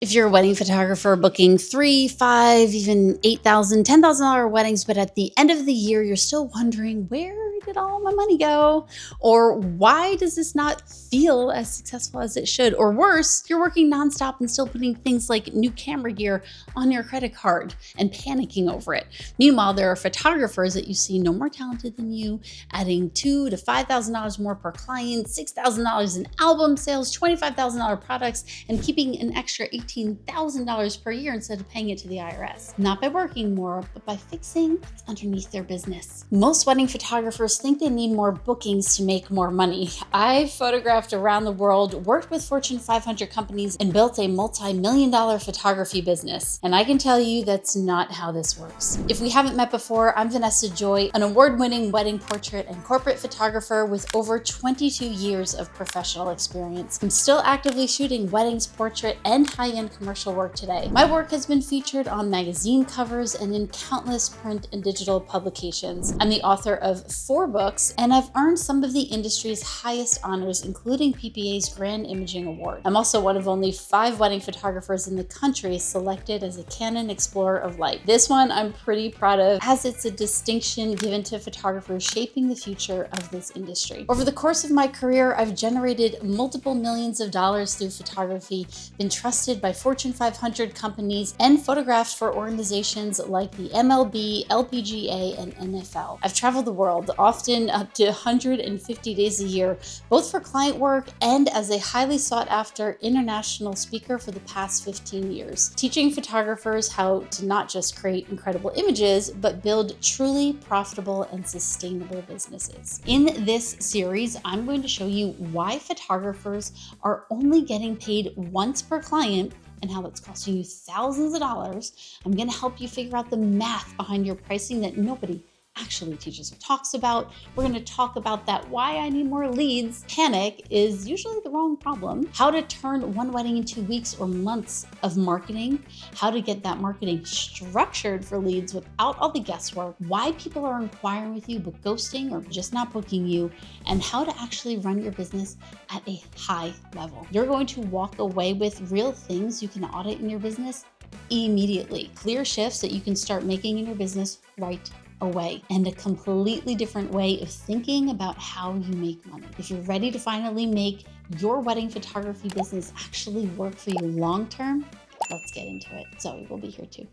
If you're a wedding photographer booking $3, $5, even $8,000, $10,000 weddings, but at the end of the year, you're still wondering, where did all my money go? Or why does this not feel as successful as it should? Or worse, you're working nonstop and still putting things like new camera gear on your credit card and panicking over it. Meanwhile, there are photographers that you see no more talented than you, adding $2,000 to $5,000 more per client, $6,000 in album sales, $25,000 products, and keeping an extra $18,000 per year instead of paying it to the IRS. Not by working more, but by fixing what's underneath their business. Most wedding photographers think they need more bookings to make more money. I've photographed around the world, worked with Fortune 500 companies, and built a multi-million-dollar photography business. And I can tell you that's not how this works. If we haven't met before, I'm Vanessa Joy, an award-winning wedding portrait and corporate photographer with over 22 years of professional experience. I'm still actively shooting weddings, portrait, and high-end commercial work today. My work has been featured on magazine covers and in countless print and digital publications. I'm the author of 4 books, and I've earned some of the industry's highest honors, including PPA's Grand Imaging Award. I'm also one of only 5 wedding photographers in the country selected as a Canon Explorer of Light. This one I'm pretty proud of, as it's a distinction given to photographers shaping the future of this industry. Over the course of my career, I've generated multiple millions of dollars through photography, been trusted by Fortune 500 companies, and photographed for organizations like the MLB, LPGA, and NFL. I've traveled the world, often up to 150 days a year, both for client work and as a highly sought after international speaker for the past 15 years, teaching photographers how to not just create incredible images, but build truly profitable and sustainable businesses. In this series, I'm going to show you why photographers are only getting paid once per client and how it's costing you thousands of dollars. I'm going to help you figure out the math behind your pricing that nobody actually teaches or talks about. We're going to talk about that why I need more leads. Panic is usually the wrong problem. How to turn one wedding into weeks or months of marketing. How to get that marketing structured for leads without all the guesswork. Why people are inquiring with you but ghosting or just not booking you. And how to actually run your business at a high level. You're going to walk away with real things you can audit in your business immediately. Clear shifts that you can start making in your business right away, and a completely different way of thinking about how you make money. If you're ready to finally make your wedding photography business actually work for you long term, let's get into it. Zoe will be here too.